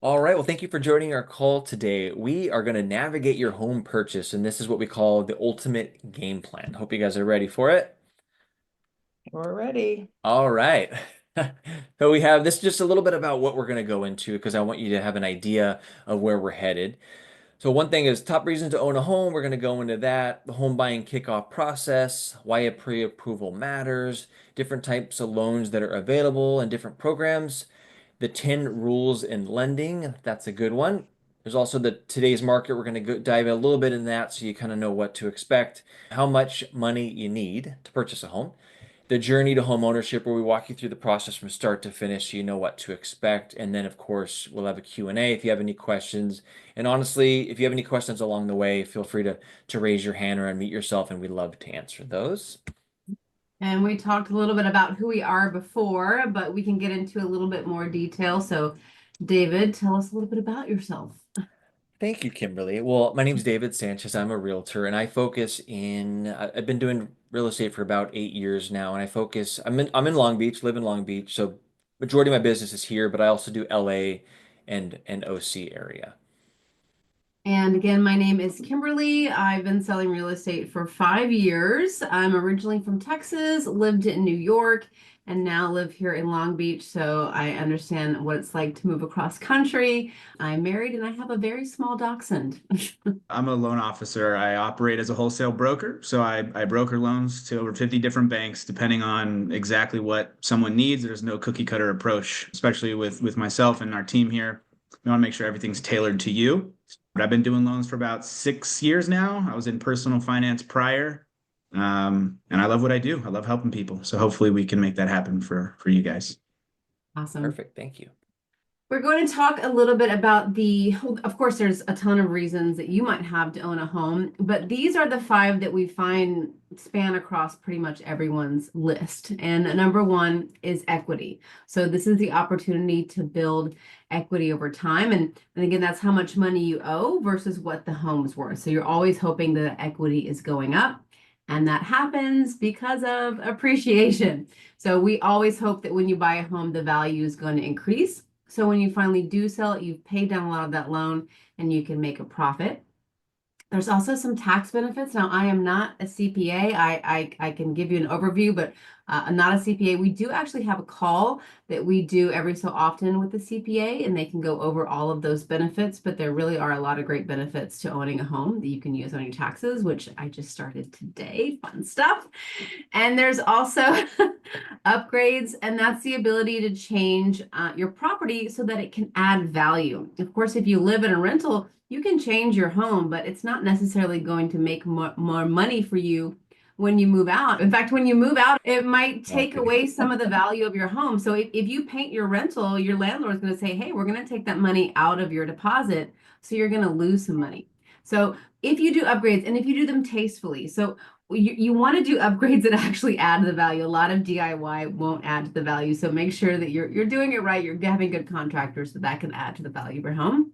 All right. Well, thank you for joining our call today. We are going to navigate your home purchase, and this is what we call the ultimate game plan. Hope you guys are ready for it. We're ready. All right. So we have this just a little bit about what we're going to go into because I want you to have an idea of where we're headed. So one thing is top reasons to own a home. We're going to go into that, the home buying kickoff process, why a pre-approval matters, different types of loans that are available and different programs, the 10 rules in lending. That's a good one. There's also the today's market. We're going to dive a little bit in that so you kind of know what to expect, how much money you need to purchase a home, the journey to home ownership, where we walk you through the process from start to finish so you know what to expect. And then, of course, we'll have a Q&A if you have any questions. And honestly, if you have any questions along the way, feel free to raise your hand or unmute yourself, and we'd love to answer those. And we talked a little bit about who we are before, but we can get into a little bit more detail. So, David, tell us a little bit about yourself. Thank you, Kimberly. Well, my name's David Sanchez. I'm a realtor, and I focus in. I've been doing real estate for about 8 years now, and I'm in Long Beach, live in Long Beach, so majority of my business is here, but I also do LA and OC area. And again, my name is Kimberly. I've been selling real estate for 5 years. I'm originally from Texas, lived in New York, and now live here in Long Beach. So I understand what it's like to move across country. I'm married and I have a very small dachshund. I'm a loan officer. I operate as a wholesale broker. So I broker loans to over 50 different banks, depending on exactly what someone needs. There's no cookie cutter approach, especially with myself and our team here. We want to make sure everything's tailored to you. But I've been doing loans for about 6 years now. I was in personal finance prior. And I love what I do. I love helping people. So hopefully we can make that happen for you guys. Awesome. Perfect. Thank you. We're going to talk a little bit about of course, there's a ton of reasons that you might have to own a home, but these are the five that we find span across pretty much everyone's list. And number one is equity. So this is the opportunity to build equity over time. And again, that's how much money you owe versus what the home's worth. So you're always hoping that the equity is going up. And that happens because of appreciation. So we always hope that when you buy a home, the value is going to increase. So when you finally do sell it, you've paid down a lot of that loan and you can make a profit. There's also some tax benefits. Now, I am not a CPA. I can give you an overview, but I'm not a CPA. We do actually have a call that we do every so often with the CPA, and they can go over all of those benefits. But there really are a lot of great benefits to owning a home that you can use on your taxes, which I just started today. Fun stuff. And there's also upgrades, and that's the ability to change your property so that it can add value. Of course, if you live in a rental, you can change your home, but it's not necessarily going to make more money for you when you move out. In fact, when you move out, it might take away some of the value of your home. So if you paint your rental, your landlord is going to say, hey, we're going to take that money out of your deposit. So you're going to lose some money. So if you do upgrades and if you do them tastefully, so you want to do upgrades that actually add to the value. A lot of DIY won't add to the value. So make sure that you're doing it right. You're having good contractors so that can add to the value of your home.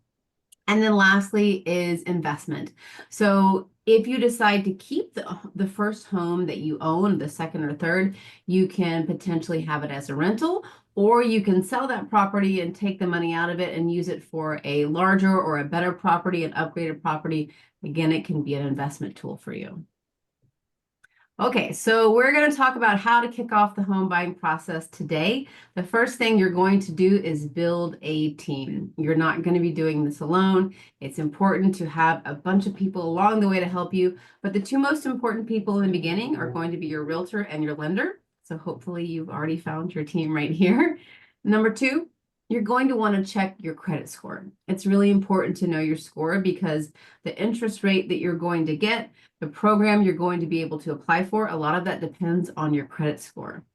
And then lastly is investment. So if you decide to keep the first home that you own, the second or third, you can potentially have it as a rental, or you can sell that property and take the money out of it and use it for a larger or a better property, an upgraded property. Again, it can be an investment tool for you. Okay, so we're going to talk about how to kick off the home buying process today. The first thing you're going to do is build a team. You're not going to be doing this alone. It's important to have a bunch of people along the way to help you, but the two most important people in the beginning are going to be your realtor and your lender. So hopefully you've already found your team right here. Number two, you're going to want to check your credit score. It's really important to know your score because the interest rate that you're going to get, the program you're going to be able to apply for, a lot of that depends on your credit score.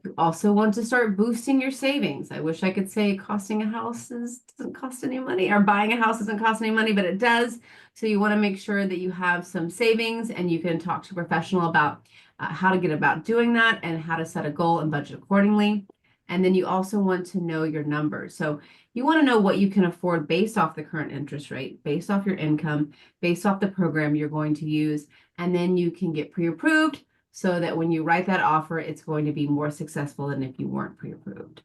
You also want to start boosting your savings. I wish I could say costing a house doesn't cost any money, or buying a house doesn't cost any money, but it does. So you want to make sure that you have some savings and you can talk to a professional about how to get about doing that and how to set a goal and budget accordingly. And then you also want to know your numbers. So you want to know what you can afford based off the current interest rate, based off your income, based off the program you're going to use. And then you can get pre-approved so that when you write that offer, it's going to be more successful than if you weren't pre-approved.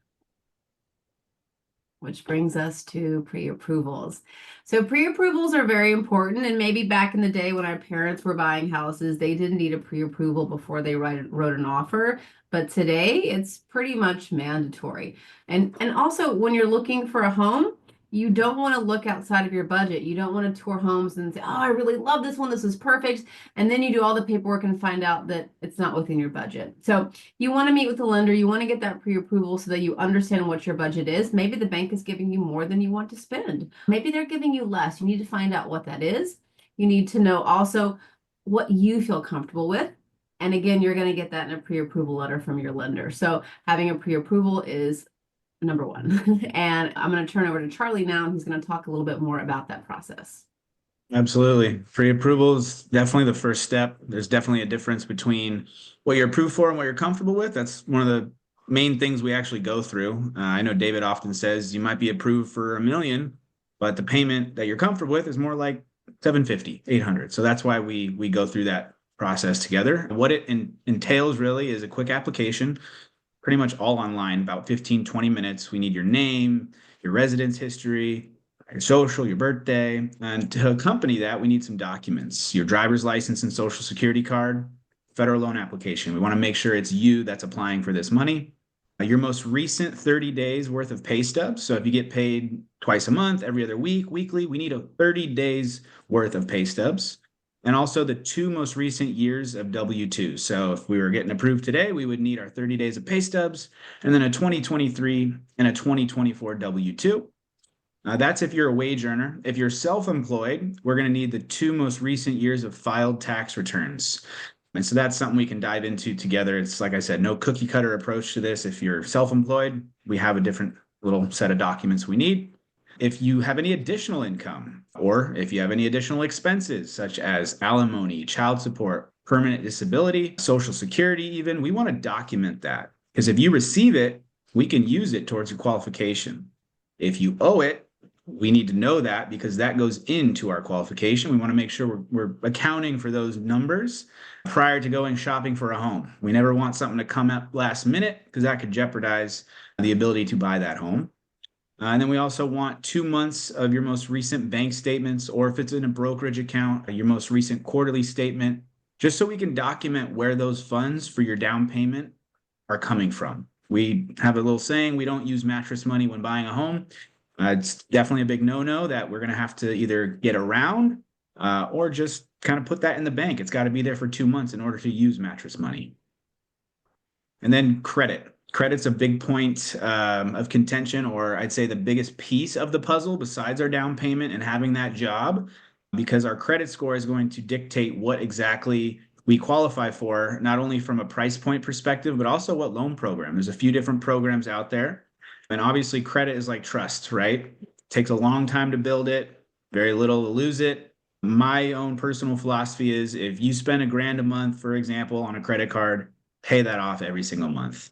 which brings us to pre-approvals. So pre-approvals are very important, and maybe back in the day when our parents were buying houses, they didn't need a pre-approval before they wrote an offer. But today it's pretty much mandatory. And also when you're looking for a home, you don't want to look outside of your budget. You don't want to tour homes and say, "Oh, I really love this one. This is perfect." And then you do all the paperwork and find out that it's not within your budget. So you want to meet with the lender. You want to get that pre-approval so that you understand what your budget is. Maybe the bank is giving you more than you want to spend. Maybe they're giving you less. You need to find out what that is. You need to know also what you feel comfortable with. And again, you're going to get that in a pre-approval letter from your lender. So having a pre-approval is number one. And I'm going to turn over to Charlie now, and he's going to talk a little bit more about that process. Absolutely. Pre-approval is definitely the first step. There's definitely a difference between what you're approved for and what you're comfortable with. That's one of the main things we actually go through. I know David often says you might be approved for 1 million, but the payment that you're comfortable with is more like 750, 800. So that's why we go through that process together. What it entails really is a quick application, pretty much all online, about 15, 20 minutes. We need your name, your residence history, your social, your birthday. And to accompany that, we need some documents, your driver's license and social security card, federal loan application. We want to make sure it's you that's applying for this money. Your most recent 30 days worth of pay stubs. So if you get paid twice a month, every other week, weekly, we need a 30 days worth of pay stubs. And also the 2 most recent years of W-2. So if we were getting approved today, we would need our 30 days of pay stubs and then a 2023 and a 2024 W-2. That's if you're a wage earner. If you're self-employed, we're going to need the 2 most recent years of filed tax returns. And so that's something we can dive into together. It's like I said, no cookie cutter approach to this. If you're self-employed, we have a different little set of documents we need. If you have any additional income, or if you have any additional expenses, such as alimony, child support, permanent disability, social security, even, we want to document that. Because if you receive it, we can use it towards your qualification. If you owe it, we need to know that because that goes into our qualification. We want to make sure we're accounting for those numbers prior to going shopping for a home. We never want something to come up last minute because that could jeopardize the ability to buy that home. And then we also want 2 months of your most recent bank statements, or if it's in a brokerage account, your most recent quarterly statement, just so we can document where those funds for your down payment are coming from. We have a little saying, we don't use mattress money when buying a home. It's definitely a big no-no that we're going to have to either get around or just kind of put that in the bank. It's got to be there for 2 months in order to use mattress money. And then credit. Credit's a big point of contention, or I'd say the biggest piece of the puzzle besides our down payment and having that job, because our credit score is going to dictate what exactly we qualify for, not only from a price point perspective, but also what loan program. There's a few different programs out there. And obviously, credit is like trust, right? It takes a long time to build it, very little to lose it. My own personal philosophy is if you spend $1,000 a month, for example, on a credit card, pay that off every single month.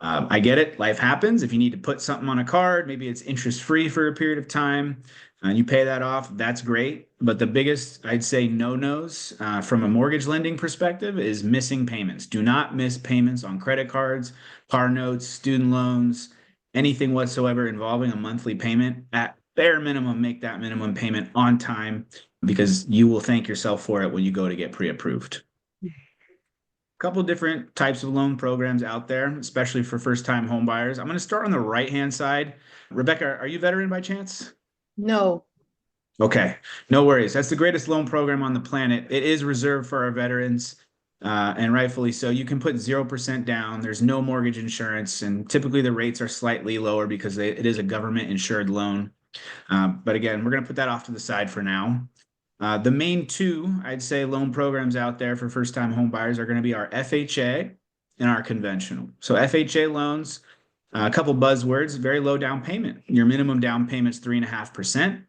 I get it. Life happens. If you need to put something on a card, maybe it's interest free for a period of time and you pay that off. That's great. But the biggest, I'd say, no-nos from a mortgage lending perspective is missing payments. Do not miss payments on credit cards, car notes, student loans, anything whatsoever involving a monthly payment. At bare minimum, make that minimum payment on time because you will thank yourself for it when you go to get pre-approved. Couple different types of loan programs out there, especially for first-time home buyers. I'm going to start on the right-hand side. Rebecca, are you veteran by chance? No. Okay, no worries. That's the greatest loan program on the planet. It is reserved for our veterans, and rightfully so. You can put 0% down. There's no mortgage insurance, and typically the rates are slightly lower because it is a government-insured loan. But again, we're going to put that off to the side for now. The main two, I'd say, loan programs out there for first-time home buyers are going to be our FHA and our conventional. So FHA loans, a couple buzzwords, very low down payment. Your minimum down payment is 3.5%.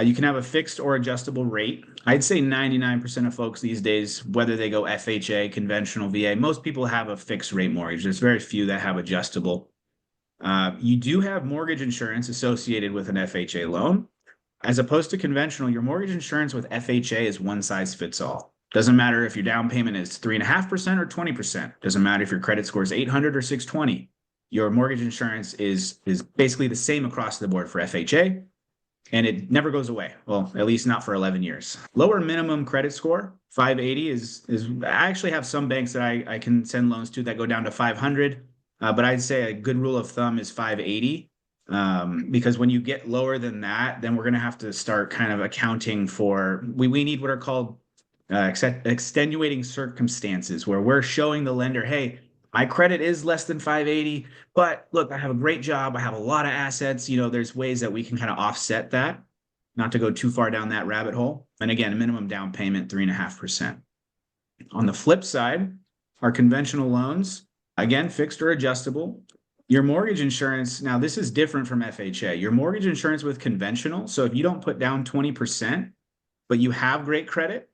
You can have a fixed or adjustable rate. I'd say 99% of folks these days, whether they go FHA, conventional, VA, most people have a fixed rate mortgage. There's very few that have adjustable. You do have mortgage insurance associated with an FHA loan. As opposed to conventional, your mortgage insurance with FHA is one size fits all. Doesn't matter if your down payment is 3.5% or 20%. Doesn't matter if your credit score is 800 or 620. your mortgage insurance is basically the same across the board for FHA, and it never goes away. Well, at least not for 11 years. Lower minimum credit score, 580 is I actually have some banks that I can send loans to that go down to 500, but I'd say a good rule of thumb is 580. Because when you get lower than that, then we're going to have to start kind of accounting for, we need what are called extenuating circumstances where we're showing the lender, hey, my credit is less than 580, but look, I have a great job. I have a lot of assets. There's ways that we can kind of offset that, not to go too far down that rabbit hole. And again, a minimum down payment, 3.5%. On the flip side, our conventional loans, again, fixed or adjustable. Your mortgage insurance, now this is different from FHA. Your mortgage insurance with conventional, so if you don't put down 20%, but you have great credit,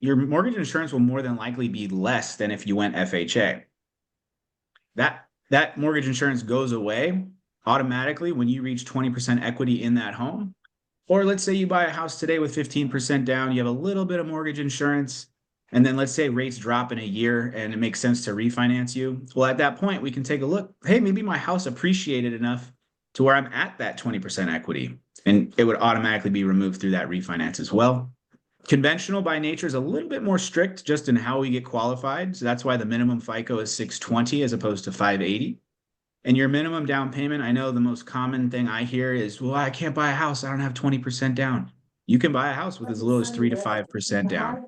your mortgage insurance will more than likely be less than if you went FHA. That mortgage insurance goes away automatically when you reach 20% equity in that home. Or let's say you buy a house today with 15% down, you have a little bit of mortgage insurance, and then let's say rates drop in a year and it makes sense to refinance you. Well, at that point, we can take a look. Hey, maybe my house appreciated enough to where I'm at that 20% equity, and it would automatically be removed through that refinance as well. Conventional by nature is a little bit more strict just in how we get qualified. So that's why the minimum FICO is 620 as opposed to 580. And your minimum down payment, I know the most common thing I hear is, well, I can't buy a house. I don't have 20% down. You can buy a house with as low as 3 to 5% down.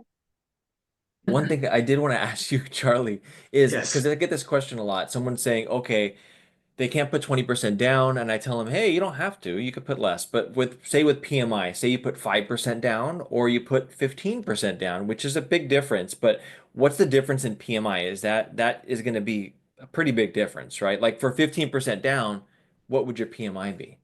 One thing I did want to ask you, Charlie, is because Yes. I get this question a lot. Someone's saying, okay, they can't put 20% down, and I tell them, hey, you don't have to. You could put less. But say with PMI, say you put 5% down or you put 15% down, which is a big difference. But what's the difference in PMI? Is that is going to be a pretty big difference, right? Like for 15% down, what would your PMI be?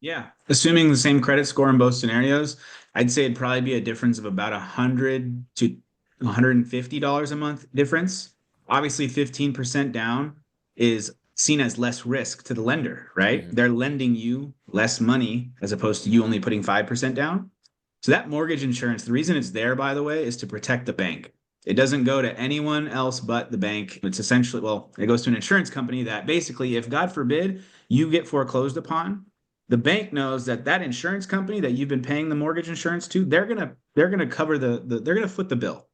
Yeah. Assuming the same credit score in both scenarios, I'd say it'd probably be a difference of about 100 to $150 a month difference. Obviously, 15% down is seen as less risk to the lender, right? Hmm. They're lending you less money as opposed to you only putting 5% down. So that mortgage insurance, the reason it's there, by the way, is to protect the bank. It doesn't go to anyone else but the bank. It's essentially, well, it goes to an insurance company that basically, if God forbid you get foreclosed upon, the bank knows that that insurance company that you've been paying the mortgage insurance to, they're gonna cover they're gonna foot the bill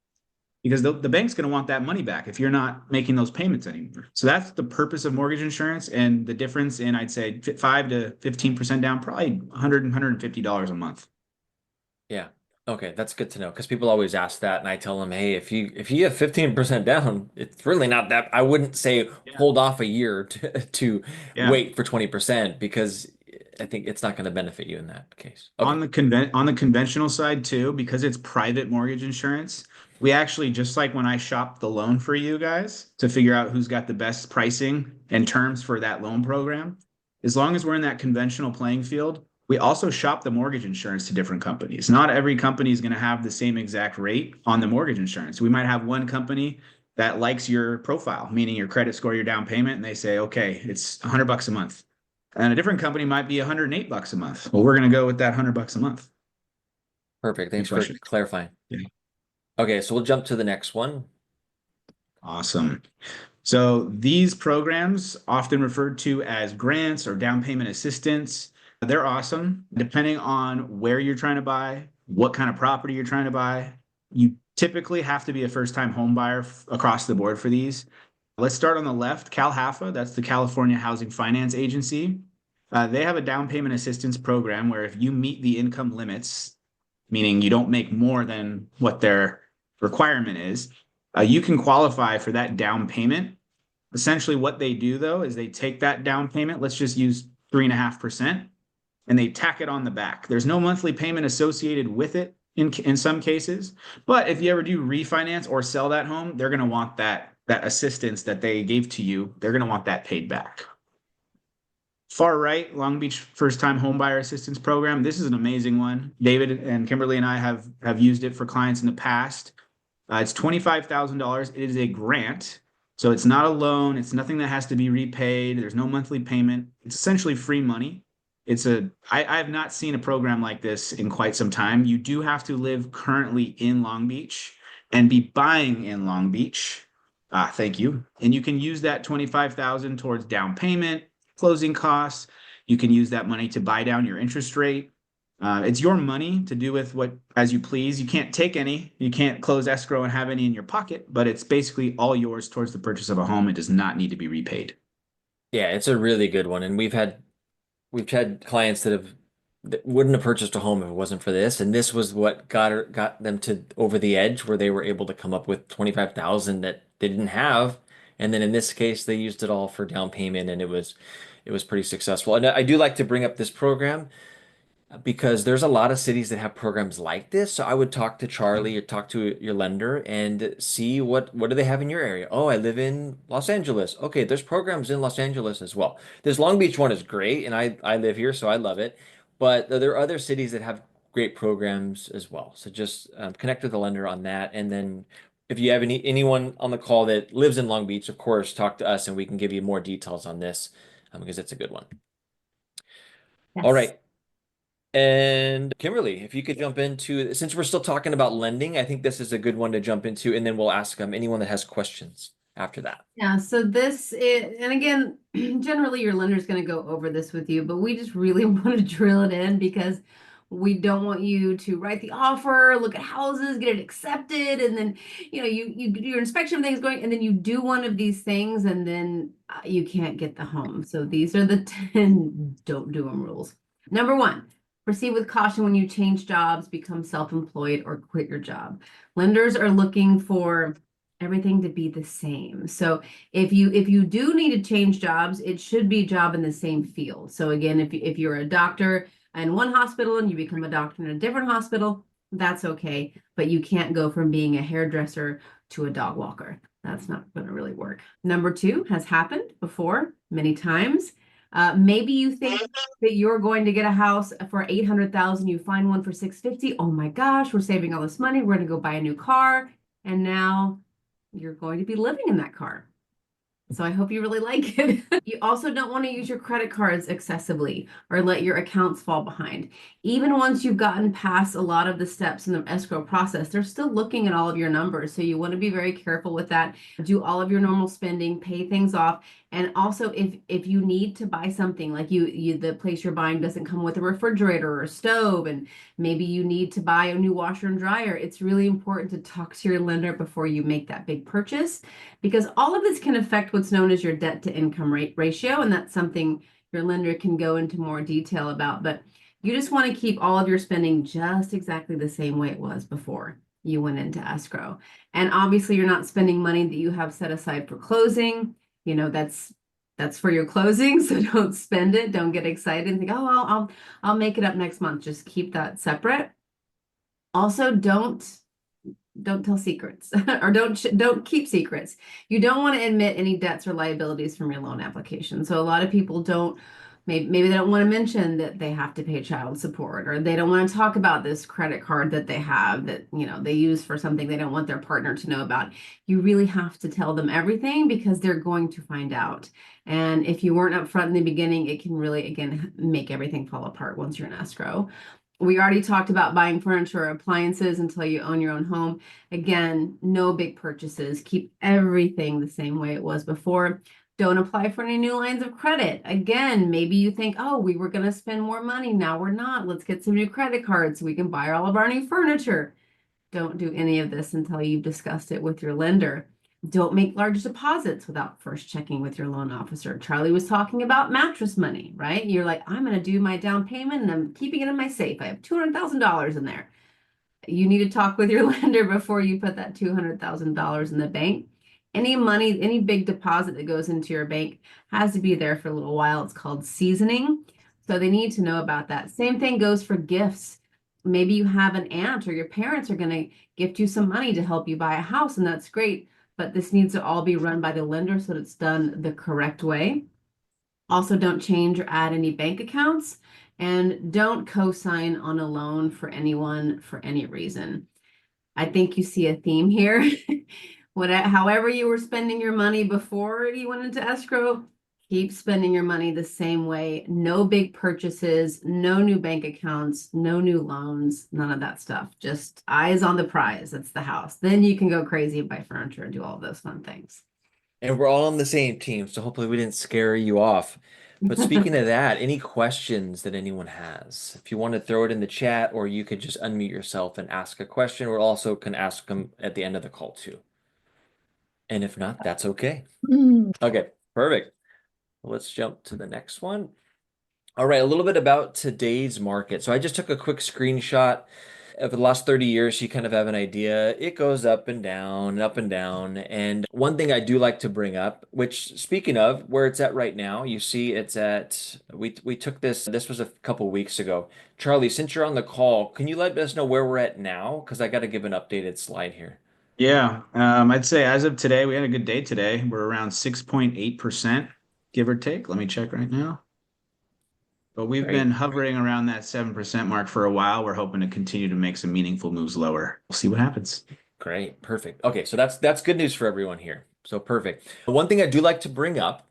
because the bank's gonna want that money back if you're not making those payments anymore. So that's the purpose of mortgage insurance, and the difference in, I'd say, 5 to 15% down, probably 100 and $150 a month. Yeah. Okay, that's good to know because people always ask that, and I tell them, hey, if you have 15% down, it's really not that. I wouldn't say Yeah. hold off a year to Yeah. wait for 20% because I think it's not going to benefit you in that case. On Okay. the conventional side too, because it's private mortgage insurance, we actually, just like when I shopped the loan for you guys to figure out who's got the best pricing and terms for that loan program, as long as we're in that conventional playing field, we also shop the mortgage insurance to different companies. Not every company is going to have the same exact rate on the mortgage insurance. We might have one company that likes your profile, meaning your credit score, your down payment, and they say, okay, it's $100 a month. And a different company might be $108 a month. Well, we're going to go with that $100 a month. Perfect. Good Thanks for question. clarifying. Yeah. Okay, so we'll jump to the next one. Awesome. So these programs, often referred to as grants or down payment assistance, they're awesome. Depending on where you're trying to buy, what kind of property you're trying to buy, you typically have to be a first-time home buyer across the board for these. Let's start on the left. CalHFA, that's the California Housing Finance Agency. They have a down payment assistance program where if you meet the income limits, meaning you don't make more than what their requirement is, you can qualify for that down payment. Essentially, what they do though is they take that down payment, let's just use 3.5%, and they tack it on the back. There's no monthly payment associated with it in some cases, but if you ever do refinance or sell that home, they're going to want that assistance that they gave to you. They're going to want that paid back. Far right, Long Beach First Time Homebuyer Assistance Program. This is an amazing one. David and Kimberly and I have used it for clients in the past. It's $25,000. It is a grant. So it's not a loan. It's nothing that has to be repaid. There's no monthly payment. It's essentially free money. I have not seen a program like this in quite some time. You do have to live currently in Long Beach and be buying in Long Beach. Ah, thank you. And you can use that 25,000 towards down payment, closing costs. You can use that money to buy down your interest rate. It's your money to do with what as you please. You can't take any. You can't close escrow and have any in your pocket, but it's basically all yours towards the purchase of a home. It does not need to be repaid. Yeah, it's a really good one. And we've had clients that wouldn't have purchased a home if it wasn't for this, and this was what got them to over the edge where they were able to come up with 25,000 that they didn't have. And then in this case, they used it all for down payment, and it was pretty successful. And I do like to bring up this program because there's a lot of cities that have programs like this. So I would talk to Charlie or talk to your lender and see what do they have in your area. Oh, I live in Los Angeles. Okay, there's programs in Los Angeles as well. This Long Beach one is great, and I live here, so I love it. But there are other cities that have great programs as well. So just connect with the lender on that, and then if you have anyone on the call that lives in Long Beach, of course, talk to us and we can give you more details on this because it's a good one. All Yes. right. And Kimberly, if you could jump into, since we're still talking about lending, I think this is a good one to jump into, and then we'll ask anyone that has questions after that. Yeah, so this is, and again, generally your lender's going to go over this with you, but we just really want to drill it in because we don't want you to write the offer, look at houses, get it accepted, and then you do your inspection of things going, and then you do one of these things, and then you can't get the home. So these are the 10 don't do them rules. Number one, proceed with caution when you change jobs, become self-employed, or quit your job. Lenders are looking for everything to be the same. So if you do need to change jobs, it should be a job in the same field. So again, if you're a doctor in one hospital and you become a doctor in a different hospital, that's okay. But you can't go from being a hairdresser to a dog walker. That's not going to really work. Number two has happened before many times. Maybe you think that you're going to get a house for 800,000, you find one for 650. Oh my gosh, we're saving all this money. We're going to go buy a new car. And now you're going to be living in that car. So I hope you really like it. You also don't want to use your credit cards excessively or let your accounts fall behind. Even once you've gotten past a lot of the steps in the escrow process, they're still looking at all of your numbers. So you want to be very careful with that. Do all of your normal spending, pay things off. And also if you need to buy something like you the place you're buying doesn't come with a refrigerator or a stove, and maybe you need to buy a new washer and dryer, it's really important to talk to your lender before you make that big purchase, because all of this can affect what's known as your debt to income rate ratio. And that's something your lender can go into more detail about. But you just want to keep all of your spending just exactly the same way it was before you went into escrow. And obviously, you're not spending money that you have set aside for closing. That's for your closing. So don't spend it. Don't get excited and think, oh, I'll make it up next month. Just keep that separate. Also, don't tell secrets or don't keep secrets. You don't want to admit any debts or liabilities from your loan application. So a lot of people don't, maybe they don't want to mention that they have to pay child support, or they don't want to talk about this credit card that they have that they use for something they don't want their partner to know about. You really have to tell them everything because they're going to find out. And if you weren't upfront in the beginning, it can really, again, make everything fall apart once you're in escrow. We already talked about buying furniture or appliances until you own your own home. Again, no big purchases. Keep everything the same way it was before. Don't apply for any new lines of credit. Again, maybe you think, oh, we were going to spend more money. Now we're not. Let's get some new credit cards so we can buy all of our new furniture. Don't do any of this until you've discussed it with your lender. Don't make large deposits without first checking with your loan officer. Charlie was talking about mattress money, right? You're like, I'm going to do my down payment and I'm keeping it in my safe. I have $200,000 in there. You need to talk with your lender before you put that $200,000 in the bank. Any money, any big deposit that goes into your bank has to be there for a little while. It's called seasoning. So they need to know about that. Same thing goes for gifts. Maybe you have an aunt or your parents are going to gift you some money to help you buy a house, and that's great. But this needs to all be run by the lender so that it's done the correct way. Also, don't change or add any bank accounts, and don't co-sign on a loan for anyone for any reason. I think you see a theme here. However you were spending your money before you went into escrow, Keep spending your money the same way. No big purchases, no new bank accounts, no new loans, none of that stuff. Just eyes on the prize. That's the house. Then you can go crazy and buy furniture and do all those fun things. And we're all on the same team, so hopefully we didn't scare you off. But speaking of that, any questions that anyone has? If you want to throw it in the chat, or you could just unmute yourself and ask a question. We also can ask them at the end of the call too. And if not, that's okay. Okay, perfect. Let's jump to the next one. All right, a little bit about today's market. So I just took a quick screenshot. For the last 30 years, you kind of have an idea. It goes up and down, up and down. And one thing I do like to bring up, which speaking of where it's at right now, you see it's at, we took this was a couple weeks ago. Charlie, since you're on the call, can you let us know where we're at now? Because I got to give an updated slide here. Yeah, I'd say as of today, we had a good day today. We're around 6.8%, give or take. Let me check right now. But we've been Great. hovering around that 7% mark for a while. We're hoping to continue to make some meaningful moves lower. We'll see what happens. Great, perfect. Okay, so that's good news for everyone here. So perfect. One thing I do like to bring up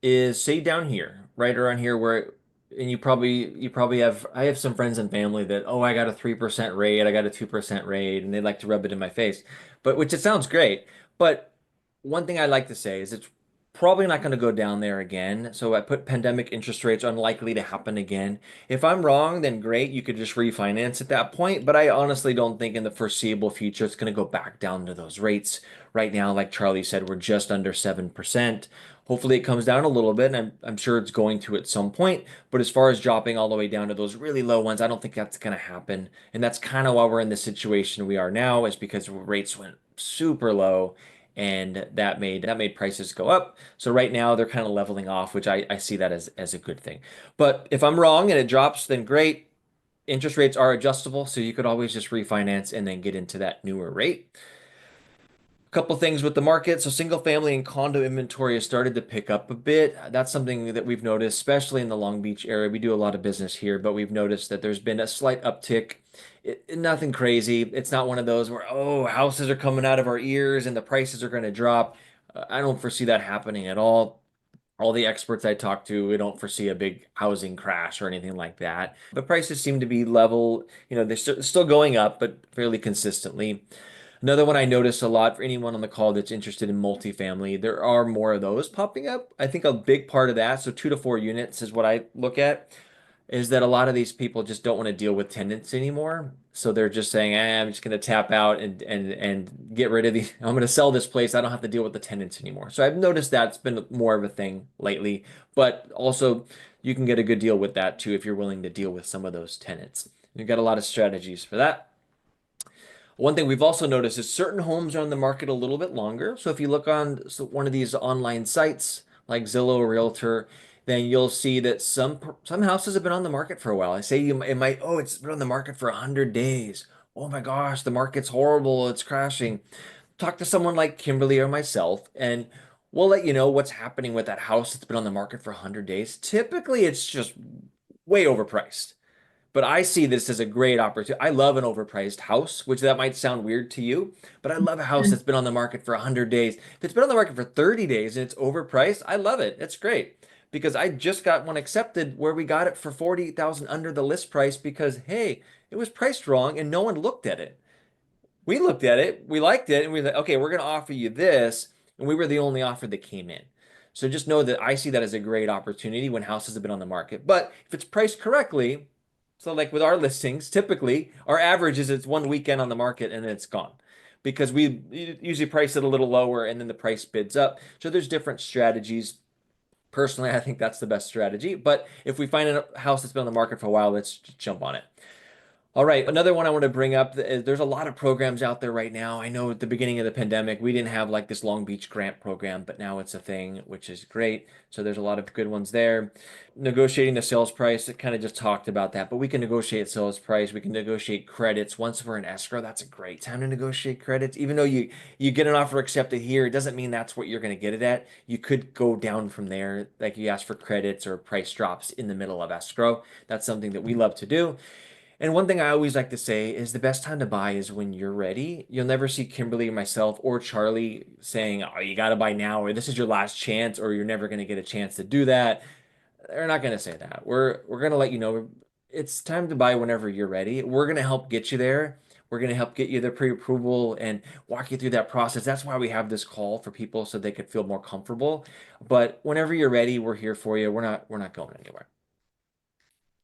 is say down here, right around here where and you probably have I have some friends and family that, oh, I got a 3% rate, I got a 2% rate, and they like to rub it in my face. But which it sounds great. But one thing I like to say is it's probably not going to go down there again. So I put pandemic interest rates unlikely to happen again. If I'm wrong, then great, you could just refinance at that point. But I honestly don't think in the foreseeable future it's going to go back down to those rates. Right now, like Charlie said, we're just under 7%. Hopefully it comes down a little bit, and I'm sure it's going to at some point. But as far as dropping all the way down to those really low ones, I don't think that's going to happen. And that's kind of why we're in the situation we are now, is because rates went super low and that made prices go up. So right now they're kind of leveling off, which I see that as a good thing. But if I'm wrong and it drops, then great. Interest rates are adjustable, so you could always just refinance and then get into that newer rate. Couple things with the market. So single family and condo inventory has started to pick up a bit. That's something that we've noticed, especially in the Long Beach area. We do a lot of business here, but we've noticed that there's been a slight uptick. Nothing crazy. It's not one of those where, oh, houses are coming out of our ears and the prices are going to drop. I don't foresee that happening at all. All the experts I talk to, we don't foresee a big housing crash or anything like that. But prices seem to be level. They're still going up, but fairly consistently. Another one I notice a lot for anyone on the call that's interested in multifamily, there are more of those popping up. I think a big part of that, so 2 to 4 units is what I look at, is that a lot of these people just don't want to deal with tenants anymore. So they're just saying, I'm just going to tap out and get rid of the, I'm going to sell this place. I don't have to deal with the tenants anymore. So I've noticed that's been more of a thing lately, but also you can get a good deal with that too if you're willing to deal with some of those tenants. You've got a lot of strategies for that. One thing we've also noticed is certain homes are on the market a little bit longer. So if you look on one of these online sites like Zillow or Realtor, then you'll see that some houses have been on the market for a while. I say it might, oh, it's been on the market for 100 days. Oh my gosh, the market's horrible, it's crashing. Talk to someone like Kimberly or myself, and we'll let you know what's happening with that house that's been on the market for 100 days. Typically, it's just way overpriced. But I see this as a great opportunity. I love an overpriced house, which that might sound weird to you, but I love a house that's been on the market for 100 days. If it's been on the market for 30 days and it's overpriced, I love it. It's great because I just got one accepted where we got it for 40,000 under the list price because hey, it was priced wrong and no one looked at it. We looked at it, we liked it, and we were like, okay, we're going to offer you this. And we were the only offer that came in. So just know that I see that as a great opportunity when houses have been on the market. But if it's priced correctly, so like with our listings, typically our average is it's one weekend on the market and then it's gone because we usually price it a little lower and then the price bids up. So there's different strategies. Personally, I think that's the best strategy. But if we find a house that's been on the market for a while, let's jump on it. All right, another one I want to bring up is there's a lot of programs out there right now. I know at the beginning of the pandemic, we didn't have like this Long Beach grant program, but now it's a thing, which is great. So there's a lot of good ones there. Negotiating the sales price, it kind of just talked about that, but we can negotiate sales price. We can negotiate credits. Once we're in escrow, that's a great time to negotiate credits. Even though you get an offer accepted here, it doesn't mean that's what you're going to get it at. You could go down from there, like you ask for credits or price drops in the middle of escrow. That's something that we love to do. And one thing I always like to say is the best time to buy is when you're ready. You'll never see Kimberly, myself, or Charlie saying, "Oh, you got to buy now," or "This is your last chance," or "You're never going to get a chance to do that." They're not going to say that. We're going to let you know it's time to buy whenever you're ready. We're going to help get you there. We're going to help get you the pre-approval and walk you through that process. That's why we have this call for people so they could feel more comfortable. But whenever you're ready, we're here for you. We're not going anywhere.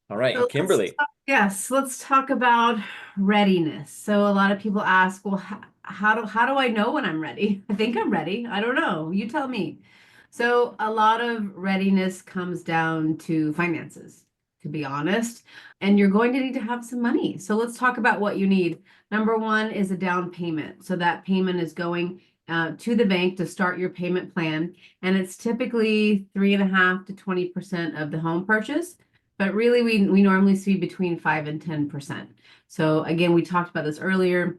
All right, and So let's Kimberly. talk, yes, let's talk about readiness. So a lot of people ask, well, how do I know when I'm ready? I think I'm ready. I don't know. You tell me. So a lot of readiness comes down to finances, to be honest, and you're going to need to have some money. So let's talk about what you need. Number one is a down payment. So that payment is going to the bank to start your payment plan, and it's typically 3.5 to 20% of the home purchase. But really, we normally see between 5 and 10%. So again, we talked about this earlier.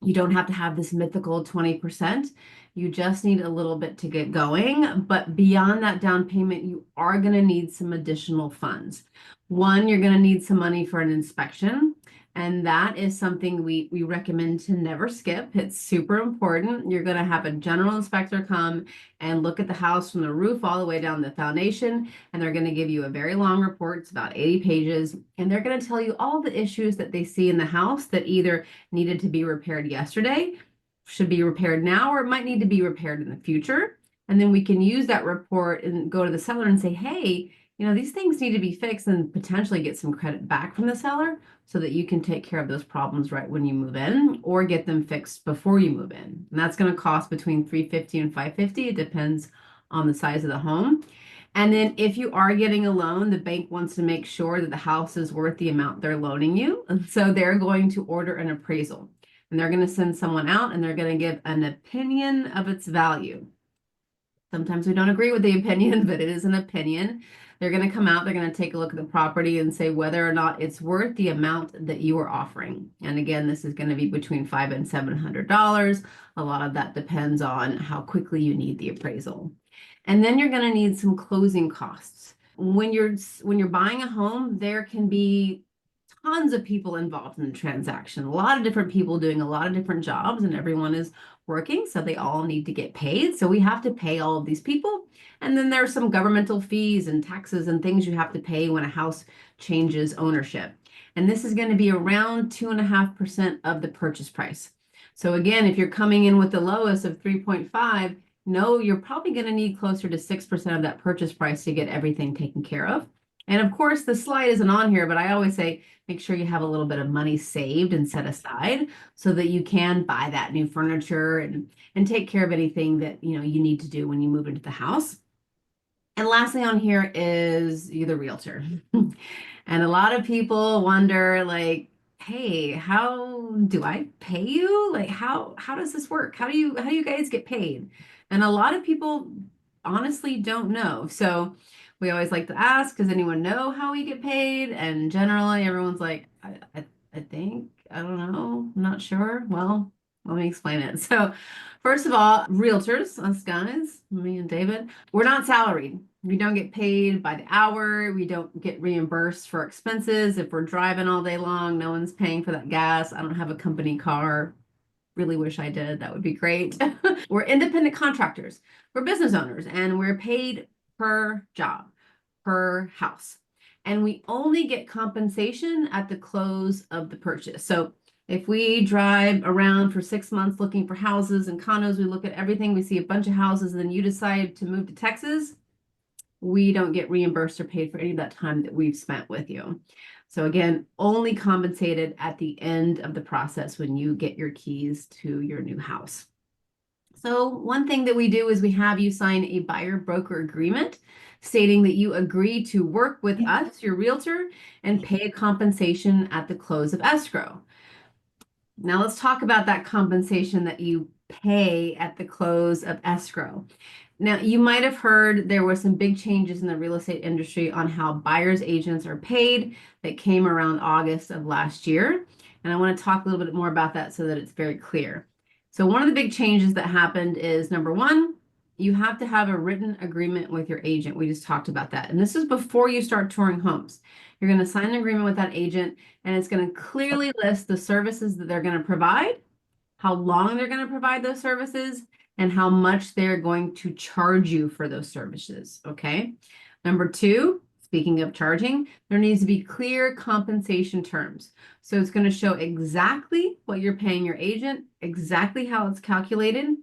You don't have to have this mythical 20%. You just need a little bit to get going. But beyond that down payment, you are going to need some additional funds. One, you're going to need some money for an inspection. And that is something we recommend to never skip. It's super important. You're going to have a general inspector come and look at the house from the roof all the way down the foundation. And they're going to give you a very long report. It's about 80 pages. And they're going to tell you all the issues that they see in the house that either needed to be repaired yesterday, should be repaired now, or it might need to be repaired in the future. And then we can use that report and go to the seller and say, hey, these things need to be fixed, and potentially get some credit back from the seller so that you can take care of those problems right when you move in, or get them fixed before you move in. And that's going to cost between 350 and 550. It depends on the size of the home. And then if you are getting a loan, the bank wants to make sure that the house is worth the amount they're loaning you. And so they're going to order an appraisal, and they're going to send someone out, and they're going to give an opinion of its value. Sometimes we don't agree with the opinion, but it is an opinion. They're going to come out, they're going to take a look at the property and say whether or not it's worth the amount that you are offering. And again, this is going to be between $500 and $700. A lot of that depends on how quickly you need the appraisal. And then you're going to need some closing costs. When you're buying a home, there can be tons of people involved in the transaction, a lot of different people doing a lot of different jobs, and everyone is working, so they all need to get paid. So we have to pay all of these people. And then there are some governmental fees and taxes and things you have to pay when a house changes ownership. And this is going to be around 2.5% of the purchase price. So again, if you're coming in with the lowest of 3.5, no, you're probably going to need closer to 6% of that purchase price to get everything taken care of. And of course, the slide isn't on here, but I always say make sure you have a little bit of money saved and set aside so that you can buy that new furniture and take care of anything that you need to do when you move into the house. And lastly on here is you're the realtor. And a lot of people wonder, like, hey, how do I pay you? Like, how does this work? How do you guys get paid? And a lot of people honestly don't know. So we always like to ask, does anyone know how we get paid? And generally everyone's like, I think, I don't know, I'm not sure. Well, let me explain it. So first of all, realtors, us guys, me and David, we're not salaried. We don't get paid by the hour. We don't get reimbursed for expenses. If we're driving all day long, no one's paying for that gas. I don't have a company car. Really wish I did. That would be great. We're independent contractors. We're business owners, and we're paid per job, per house. And we only get compensation at the close of the purchase. So if we drive around for 6 months looking for houses and condos, we look at everything, we see a bunch of houses, and then you decide to move to Texas, we don't get reimbursed or paid for any of that time that we've spent with you. So again, only compensated at the end of the process when you get your keys to your new house. So one thing that we do is we have you sign a buyer broker agreement stating that you agree to work with us, your realtor, and pay a compensation at the close of escrow. Now let's talk about that compensation that you pay at the close of escrow. Now, you might have heard there were some big changes in the real estate industry on how buyers agents are paid that came around August of last year. And I want to talk a little bit more about that so that it's very clear. So one of the big changes that happened is number one, you have to have a written agreement with your agent. We just talked about that. And this is before you start touring homes. You're going to sign an agreement with that agent, and it's going to clearly list the services that they're going to provide, how long they're going to provide those services, and how much they're going to charge you for those services. Okay. Number two, speaking of charging, there needs to be clear compensation terms. So it's going to show exactly what you're paying your agent, exactly how it's calculated,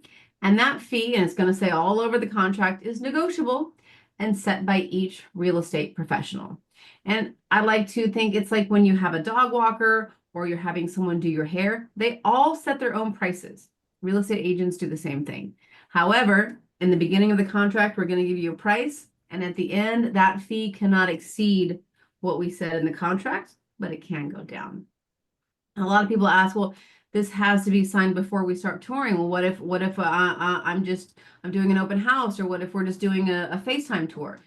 and that fee, and it's going to say all over the contract, is negotiable and set by each real estate professional. And I like to think it's like when you have a dog walker or you're having someone do your hair, they all set their own prices. Real estate agents do the same thing. However, in the beginning of the contract, we're going to give you a price, and at the end, that fee cannot exceed what we said in the contract, but it can go down. A lot of people ask, well, this has to be signed before we start touring. Well, what if I'm doing an open house, or what if we're just doing a FaceTime tour?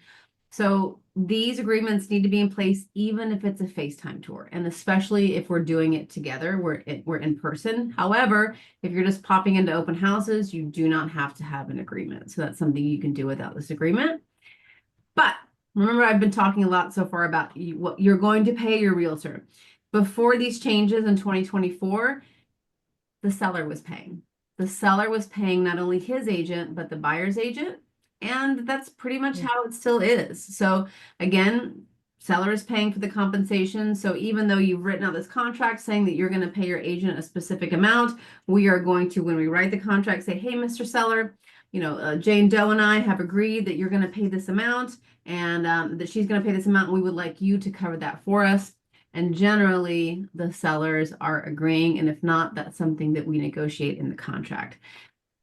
So these agreements need to be in place even if it's a FaceTime tour, and especially if we're doing it together, we're in person. However, if you're just popping into open houses, you do not have to have an agreement. So that's something you can do without this agreement. But remember, I've been talking a lot so far about what you're going to pay your realtor. Before these changes in 2024, the seller was paying. The seller was paying not only his agent, but the buyer's agent. And that's pretty much how it still is. So again, seller is paying for the compensation. So even though you've written out this contract saying that you're going to pay your agent a specific amount, we are going to, when we write the contract, say, hey, Mr. Seller, Jane Doe and I have agreed that you're going to pay this amount, and that she's going to pay this amount. And we would like you to cover that for us. And generally, the sellers are agreeing. And if not, that's something that we negotiate in the contract.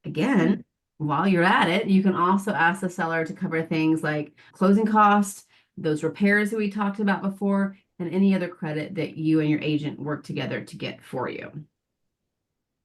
Again, while you're at it, you can also ask the seller to cover things like closing costs, those repairs that we talked about before, and any other credit that you and your agent work together to get for you.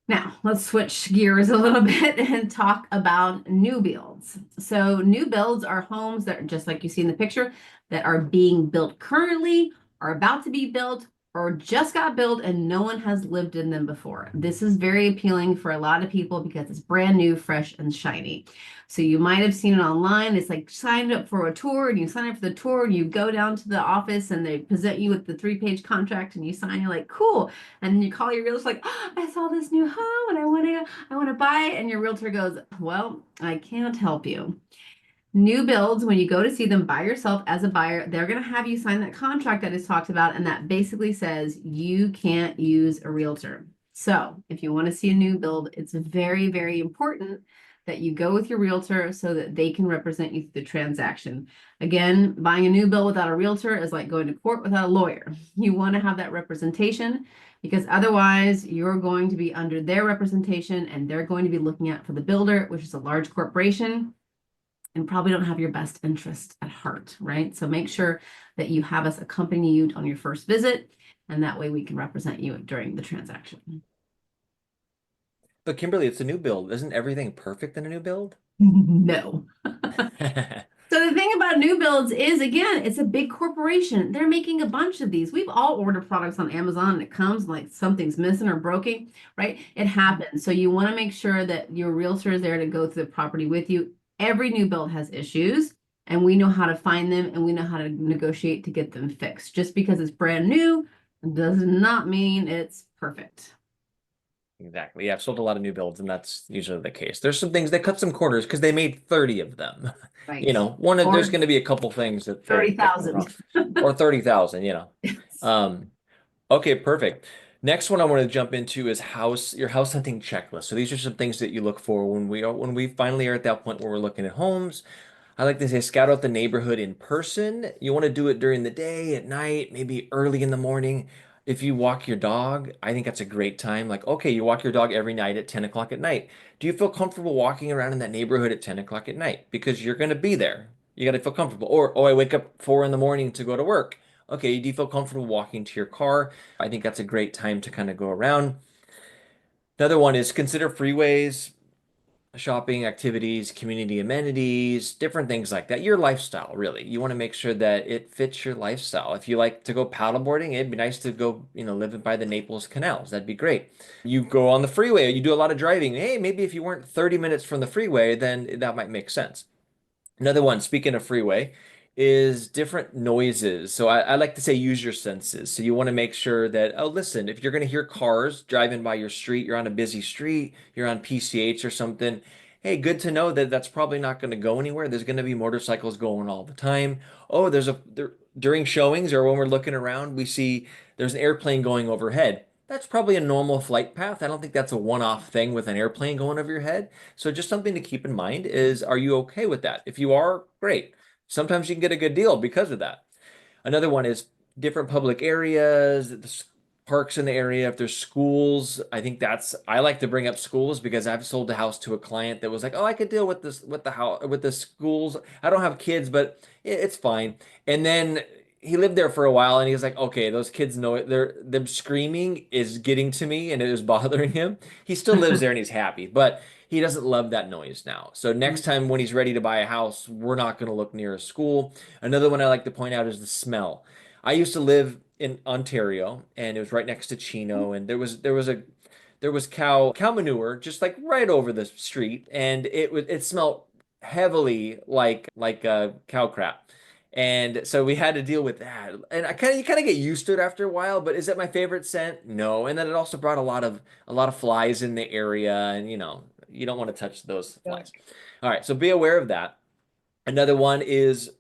Now, let's switch gears a little bit and talk about new builds. So, new builds are homes that are just like you see in the picture, that are being built currently, are about to be built, or just got built and no one has lived in them before. This is very appealing for a lot of people because it's brand new, fresh, and shiny. So you might have seen it online. It's like signed up for a tour, and you sign up for the tour and you go down to the office and they present you with the 3-page contract and you sign. You're like, cool. And then you call your realtor like, oh, I saw this new home and I want to buy it. And your realtor goes, well, I can't help you. New builds, when you go to see them by yourself as a buyer, they're going to have you sign that contract that is talked about, and that basically says you can't use a realtor. So if you want to see a new build, it's very, very important that you go with your realtor so that they can represent you through the transaction. Again, buying a new build without a realtor is like going to court without a lawyer. You want to have that representation, because otherwise you're going to be under their representation and they're going to be looking out for the builder, which is a large corporation, and probably don't have your best interest at heart, right? So make sure that you have us accompany you on your first visit, and that way we can represent you during the transaction. But Kimberly, it's a new build. Isn't everything perfect in a new build? No. So the thing about new builds is, again, it's a big corporation. They're making a bunch of these. We've all ordered products on Amazon and it comes like something's missing or broken, right? It happens. So you want to make sure that your realtor is there to go through the property with you. Every new build has issues, and we know how to find them and we know how to negotiate to get them fixed. Just because it's brand new does not mean it's perfect. Exactly. Yeah, I've sold a lot of new builds, and that's usually the case. There's some things that cut some corners because they made 30 of them. Right. There's Or going to be a couple things that go 30,000. wrong. Or 30,000. Yes. Um, okay, perfect. Next one I want to jump into is your house hunting checklist. So these are some things that you look for when we finally are at that point where we're looking at homes. I like to say scout out the neighborhood in person. You want to do it during the day, at night, maybe early in the morning. If you walk your dog, I think that's a great time. Like, okay, you walk your dog every night at 10 o'clock at night. Do you feel comfortable walking around in that neighborhood at 10 o'clock at night? Because you're going to be there. You got to feel comfortable. Or, oh, I wake up 4 in the morning to go to work. Okay, do you feel comfortable walking to your car? I think that's a great time to kind of go around. Another one is consider freeways. shopping activities, community amenities, different things like that. Your lifestyle, really. You want to make sure that it fits your lifestyle. If you like to go paddleboarding, it'd be nice to go, live by the Naples canals. That'd be great. You go on the freeway, you do a lot of driving. Hey, maybe if you weren't 30 minutes from the freeway, then that might make sense. Another one, speaking of freeway, is different noises. So I like to say use your senses. So you want to make sure that, oh, listen, if you're going to hear cars driving by your street, you're on a busy street, you're on PCH or something. Hey, good to know that that's probably not going to go anywhere. There's going to be motorcycles going all the time. Oh, during showings or when we're looking around, we see there's an airplane going overhead. That's probably a normal flight path. I don't think that's a one-off thing with an airplane going over your head. So just something to keep in mind is, are you okay with that? If you are, great. Sometimes you can get a good deal because of that. Another one is different public areas, the parks in the area. If there's schools, I like to bring up schools because I've sold a house to a client that was like, oh, I could deal with this, with the house, with the schools. I don't have kids, but it's fine. And then he lived there for a while and he was like, okay, those kids know it. Them screaming is getting to me and it is bothering him. He still lives there and he's happy, but he doesn't love that noise now. So next time when he's ready to buy a house, we're not going to look near a school. Another one I like to point out is the smell. I used to live in Ontario and it was right next to Chino and there was cow manure just like right over the street and it smelled heavily like cow crap. And so we had to deal with that. And you kind of get used to it after a while, but is it my favorite scent? No. And then it also brought a lot of flies in the area and you don't want to touch those Yeah. flies. All right, so be aware of that. Another one is,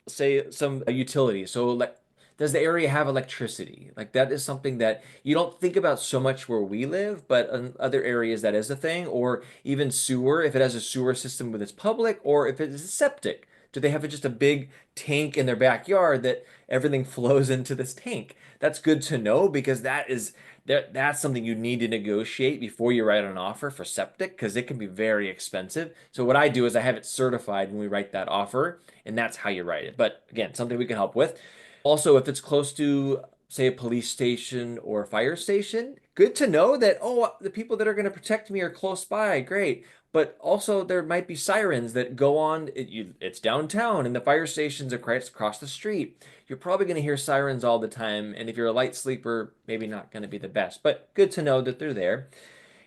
say, some utilities. So, like, does the area have electricity? Like, that is something that you don't think about so much where we live, but in other areas that is a thing. Or even sewer, if it has a sewer system with its public, or if it is septic. Do they have just a big tank in their backyard that everything flows into this tank? That's good to know because that's something you need to negotiate before you write an offer for septic because it can be very expensive. So what I do is I have it certified when we write that offer, and that's how you write it. But again, something we can help with. Also, if it's close to, say, a police station or a fire station, good to know that, oh, the people that are going to protect me are close by. Great. But also, there might be sirens that go on. It's downtown, and the fire stations are across the street. You're probably going to hear sirens all the time. And if you're a light sleeper, maybe not going to be the best, but good to know that they're there.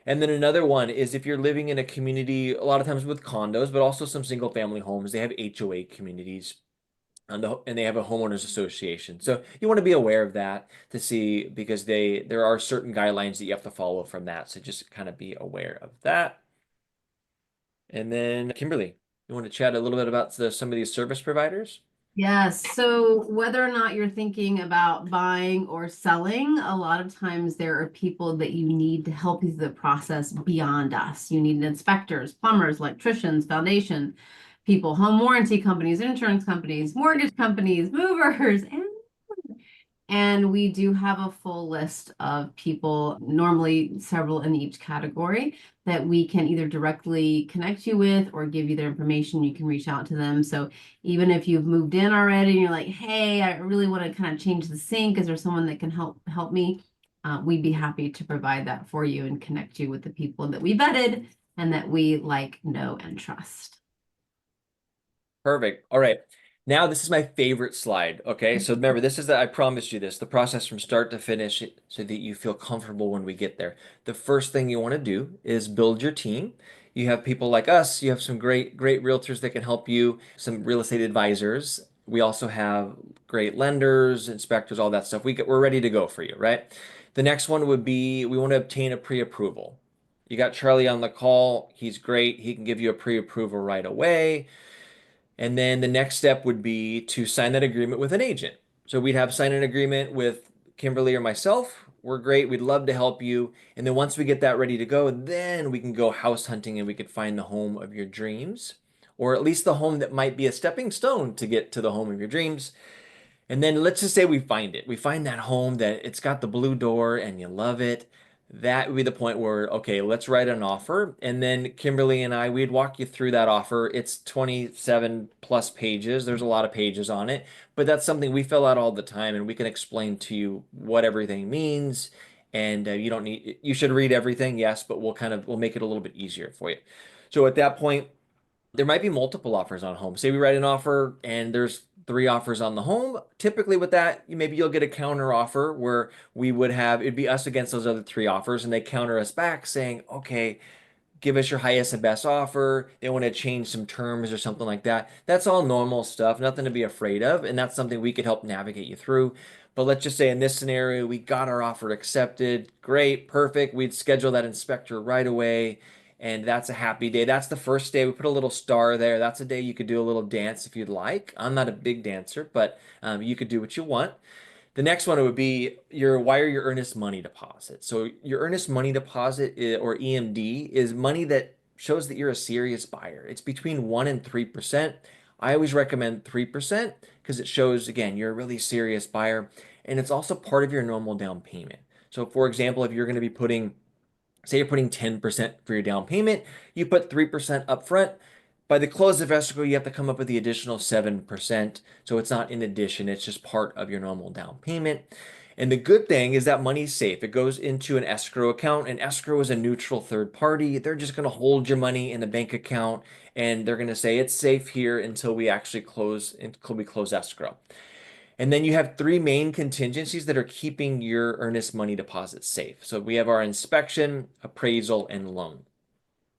And then another one is if you're living in a community, a lot of times with condos, but also some single family homes, they have HOA communities and they have a homeowners association. So you want to be aware of that to see because there are certain guidelines that you have to follow from that. So just kind of be aware of that. And then Kimberly, you want to chat a little bit about some of these service providers? Yes. So whether or not you're thinking about buying or selling, a lot of times there are people that you need to help you through the process beyond us. You need inspectors, plumbers, electricians, foundation people, home warranty companies, insurance companies, mortgage companies, movers, and we do have a full list of people, normally several in each category, that we can either directly connect you with or give you their information. You can reach out to them. So even if you've moved in already and you're like, hey, I really want to kind of change the sink, is there someone that can help me? We'd be happy to provide that for you and connect you with the people that we vetted and that we like, know, and trust. Perfect. All right. Now this is my favorite slide. Okay. So remember, I promised you this, the process from start to finish so that you feel comfortable when we get there. The first thing you want to do is build your team. You have people like us. You have some great realtors that can help you, some real estate advisors. We also have great lenders, inspectors, all that stuff. We're ready to go for you, right? The next one would be we want to obtain a pre-approval. You got Charlie on the call. He's great. He can give you a pre-approval right away. And then the next step would be to sign that agreement with an agent. So we'd have sign an agreement with Kimberly or myself. We're great. We'd love to help you. And then once we get that ready to go, then we can go house hunting and we could find the home of your dreams, or at least the home that might be a stepping stone to get to the home of your dreams. And then let's just say we find it. We find that home that it's got the blue door and you love it. That would be the point where, okay, let's write an offer. And then Kimberly and we'd walk you through that offer. It's 27 plus pages. There's a lot of pages on it, but that's something we fill out all the time and we can explain to you what everything means. And you should read everything, yes, but we'll make it a little bit easier for you. So at that point, there might be multiple offers on a home. Say we write an offer and there's three offers on the home. Typically with that, maybe you'll get a counter offer where we would have, it'd be us against those other three offers, and they counter us back saying, okay, give us your highest and best offer. They want to change some terms or something like that. That's all normal stuff, nothing to be afraid of. And that's something we could help navigate you through. But let's just say in this scenario, we got our offer accepted. Great, perfect. We'd schedule that inspector right away. And that's a happy day. That's the first day. We put a little star there. That's a day you could do a little dance if you'd like. I'm not a big dancer, but you could do what you want. The next one would be your wire your earnest money deposit. So your earnest money deposit or EMD is money that shows that you're a serious buyer. It's between 1 and 3%. I always recommend 3% because it shows again you're a really serious buyer, and it's also part of your normal down payment. So for example, if you're going to be putting, say you're putting 10% for your down payment, you put 3% up front. By the close of escrow, you have to come up with the additional 7%. So it's not in addition, it's just part of your normal down payment. And the good thing is that money's safe. It goes into an escrow account, and escrow is a neutral third party. They're just going to hold your money in the bank account, and they're going to say it's safe here until we actually close escrow. And then you have three main contingencies that are keeping your earnest money deposit safe. So we have our inspection, appraisal, and loan.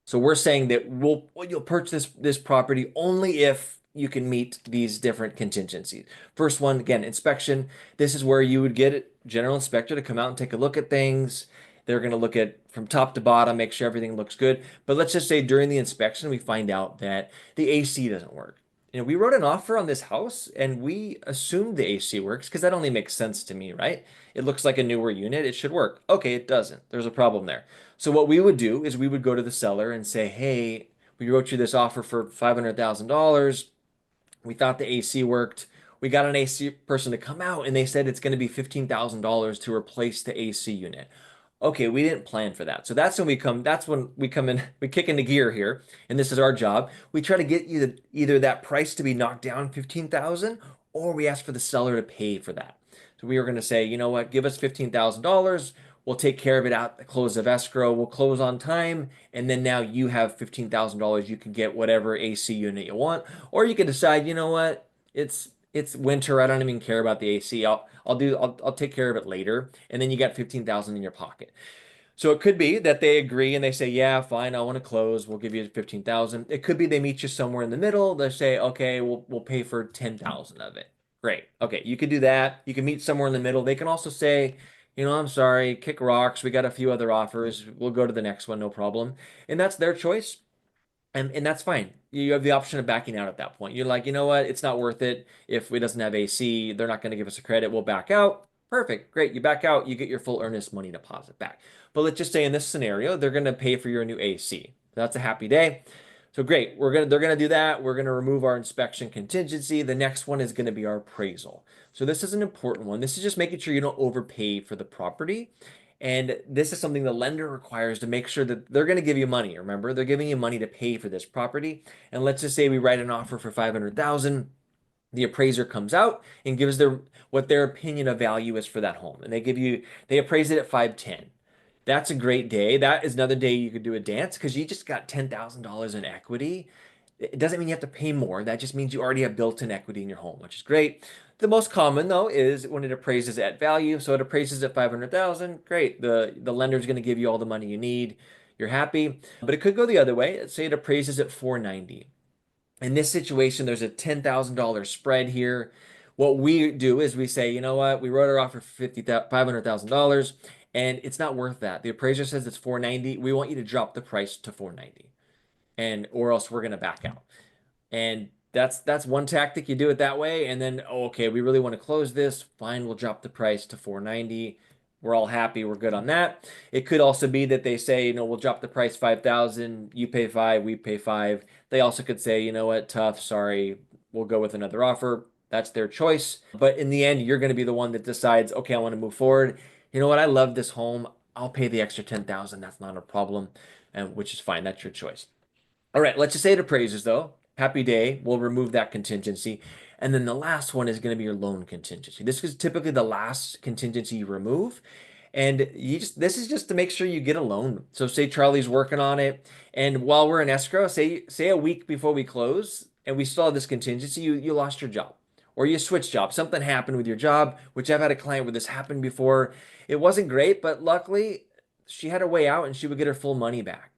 So we're saying that you'll purchase this property only if you can meet these different contingencies. First one, again, inspection. This is where you would get a general inspector to come out and take a look at things. They're going to look at from top to bottom, make sure everything looks good. But let's just say during the inspection, we find out that the AC doesn't work. We wrote an offer on this house and we assumed the AC works because that only makes sense to me, right? It looks like a newer unit. It should work. Okay, it doesn't. There's a problem there. So what we would do is we would go to the seller and say, "Hey, we wrote you this offer for $500,000. We thought the AC worked. We got an AC person to come out and they said it's going to be $15,000 to replace the AC unit." Okay, we didn't plan for that. So that's when we come in, we kick into gear here, and this is our job. We try to get you either that price to be knocked down 15,000 or we ask for the seller to pay for that. So we are going to say, you know what, give us $15,000. We'll take care of it at the close of escrow. We'll close on time, and then now you have $15,000. You can get whatever AC unit you want, or you can decide, you know what, it's winter. I don't even care about the AC. I'll take care of it later, and then you got 15,000 in your pocket. So it could be that they agree and they say, "Yeah, fine, I want to close. We'll give you 15,000." It could be they meet you somewhere in the middle. They say, "Okay, we'll pay for 10,000 of it." Great. Okay, you could do that. You can meet somewhere in the middle. They can also say, "I'm sorry, kick rocks. We got a few other offers. We'll go to the next one, no problem." And that's their choice. And that's fine. You have the option of backing out at that point. You're like, you know what? It's not worth it. If it doesn't have AC, they're not going to give us a credit. We'll back out. Perfect. Great. You back out, you get your full earnest money deposit back. But let's just say in this scenario, they're going to pay for your new AC. That's a happy day. So great. They're gonna do that. We're gonna remove our inspection contingency. The next one is gonna be our appraisal. So this is an important one. This is just making sure you don't overpay for the property. And this is something the lender requires to make sure that they're going to give you money. Remember, they're giving you money to pay for this property. And let's just say we write an offer for 500,000. The appraiser comes out and gives what their opinion of value is for that home. And they appraise it at 510. That's a great day. That is another day you could do a dance because you just got $10,000 in equity. It doesn't mean you have to pay more. That just means you already have built-in equity in your home, which is great. The most common though is when it appraises at value. So it appraises at 500,000. Great. The lender is going to give you all the money you need. You're happy. But it could go the other way. Let's say it appraises at 490. In this situation, there's a $10,000 spread here. What we do is we say, you know what? We wrote our offer for $500,000 and it's not worth that. The appraiser says it's 490. We want you to drop the price to 490 and or else we're going to back out. And that's one tactic. You do it that way, and then oh, okay, we really want to close this. Fine, we'll drop the price to 490. We're all happy. We're good on that. It could also be that they say, we'll drop the price 5,000. You pay 5, we pay 5. They also could say, you know what, tough, sorry, we'll go with another offer. That's their choice. But in the end, you're going to be the one that decides, okay, I want to move forward. You know what, I love this home. I'll pay the extra 10,000. That's not a problem, and which is fine. That's your choice. All right, let's just say it appraises though. Happy day. We'll remove that contingency. And then the last one is going to be your loan contingency. This is typically the last contingency you remove. And this is just to make sure you get a loan. So say Charlie's working on it, and while we're in escrow, say a week before we close, and we still have this contingency, you lost your job. Or you switched jobs. Something happened with your job, which I've had a client where this happened before. It wasn't great, but luckily she had a way out and she would get her full money back.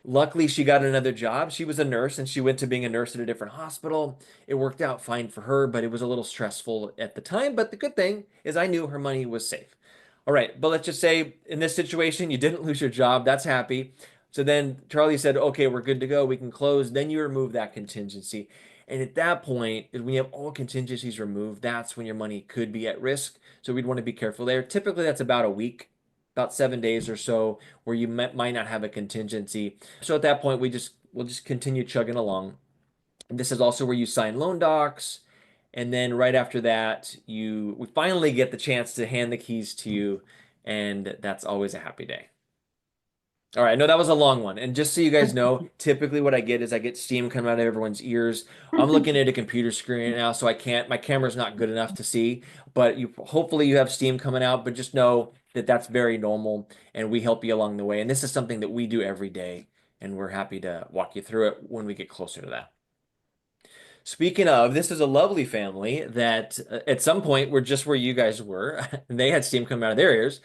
Luckily, she got another job. She was a nurse and she went to being a nurse at a different hospital. It worked out fine for her, but it was a little stressful at the time. But the good thing is I knew her money was safe. All right, but let's just say in this situation, you didn't lose your job. That's happy. So then Charlie said, okay, we're good to go. We can close. Then you remove that contingency. And at that point, when you have all contingencies removed, that's when your money could be at risk. So we'd want to be careful there. Typically, that's about a week, about 7 days or so, where you might not have a contingency. So at that point, we'll just continue chugging along. And this is also where you sign loan docs. And then right after that, we finally get the chance to hand the keys to you, and that's always a happy day. All right, I know that was a long one. And just so you guys know, typically what I get is I get steam coming out of everyone's ears. I'm looking at a computer screen right now, so I can't, my camera's not good enough to see, but hopefully you have steam coming out, but just know that that's very normal and we help you along the way. And this is something that we do every day, and we're happy to walk you through it when we get closer to that. Speaking of, this is a lovely family that at some point were just where you guys were. They had steam coming out of their ears.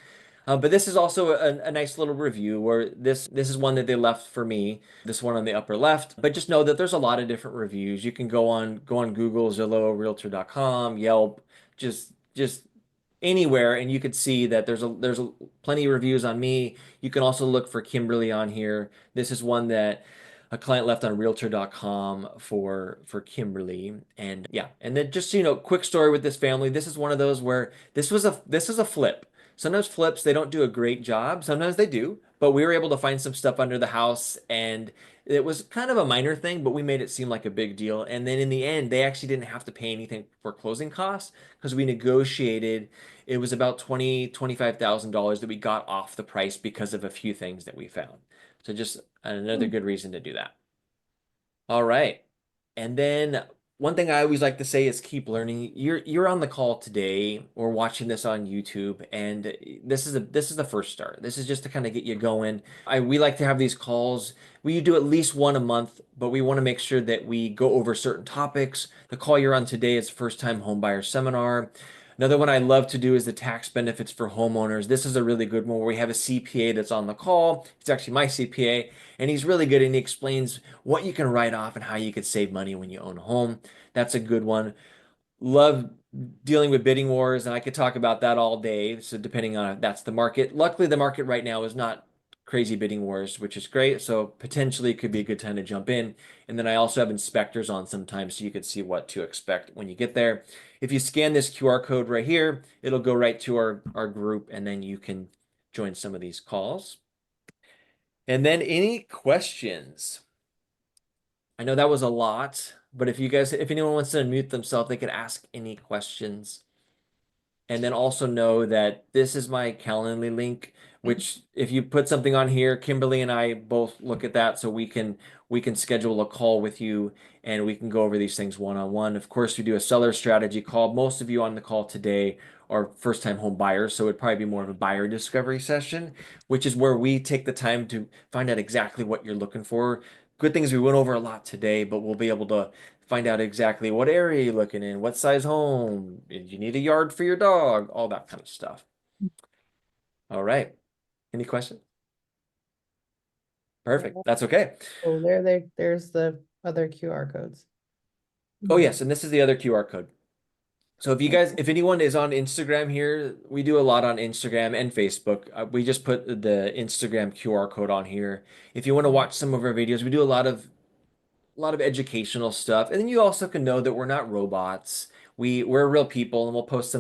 But this is also a nice little review where this is one that they left for me. This one on the upper left. But just know that there's a lot of different reviews. You can go on Google, Zillow, Realtor.com, Yelp, just anywhere, and you could see that there's plenty of reviews on me. You can also look for Kimberly on here. This is one that a client left on realtor.com for Kimberly. And yeah, and then just so you know, quick story with this family. This is one of those where this is a flip. Sometimes flips, they don't do a great job. Sometimes they do, but we were able to find some stuff under the house and it was kind of a minor thing, but we made it seem like a big deal. And then in the end, they actually didn't have to pay anything for closing costs because we negotiated. It was about $25,000 that we got off the price because of a few things that we found. So just another good reason to do that. All right. And then one thing I always like to say is keep learning. You're on the call today or watching this on YouTube, and this is the first start. This is just to kind of get you going. We like to have these calls. We do at least one a month, but we want to make sure that we go over certain topics. The call you're on today is first time homebuyer seminar. Another one I love to do is the tax benefits for homeowners. This is a really good one where we have a CPA that's on the call. It's actually my CPA, and he's really good and he explains what you can write off and how you could save money when you own a home. That's a good one. Love dealing with bidding wars, and I could talk about that all day. So depending on if that's the market. Luckily, the market right now is not crazy bidding wars, which is great. So potentially it could be a good time to jump in. And then I also have inspectors on sometimes so you could see what to expect when you get there. If you scan this QR code right here, it'll go right to our group, and then you can join some of these calls. And then any questions? I know that was a lot, but if anyone wants to unmute themselves, they could ask any questions. And then also know that this is my Calendly link, which if you put something on here, Kimberly and I both look at that so we can schedule a call with you and we can go over these things one-on-one. Of course, we do a seller strategy call. Most of you on the call today are first-time home buyers, so it'd probably be more of a buyer discovery session, which is where we take the time to find out exactly what you're looking for. Good things we went over a lot today, but we'll be able to find out exactly what area you're looking in, what size home, if you need a yard for your dog, all that kind of stuff. All right. Any questions? Perfect. That's okay. Oh, there's the other QR codes. Oh, yes. And this is the other QR code. So if anyone is on Instagram here, we do a lot on Instagram and Facebook. We just put the Instagram QR code on here. If you want to watch some of our videos, we do a lot of educational stuff. And then you also can know that we're not robots. We're real people and we'll post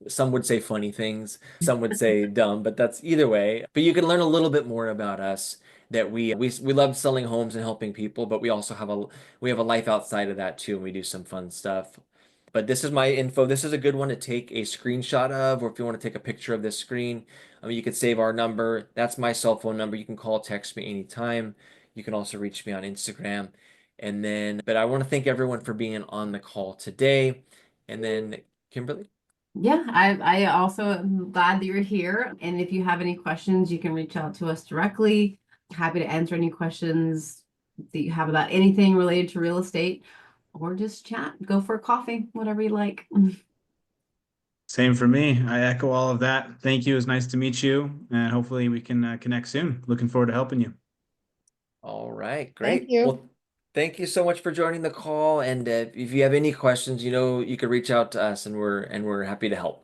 some would say funny things, some would say dumb, but that's either way. But you can learn a little bit more about us that we love selling homes and helping people, but we have a life outside of that too, and we do some fun stuff. But this is my info. This is a good one to take a screenshot of, or if you want to take a picture of this screen, you could save our number. That's my cell phone number. You can call, text me anytime. You can also reach me on Instagram. But I want to thank everyone for being on the call today. And then Kimberly? Yeah, I also am glad that you're here. And if you have any questions, you can reach out to us directly. Happy to answer any questions that you have about anything related to real estate, or just chat, go for a coffee, whatever you like. Same for me. I echo all of that. Thank you. It was nice to meet you, and hopefully we can connect soon. Looking forward to helping you. All right, Thank great. you. Well, thank you so much for joining the call. And if you have any questions, you know, you can reach out to us, and we're happy to help.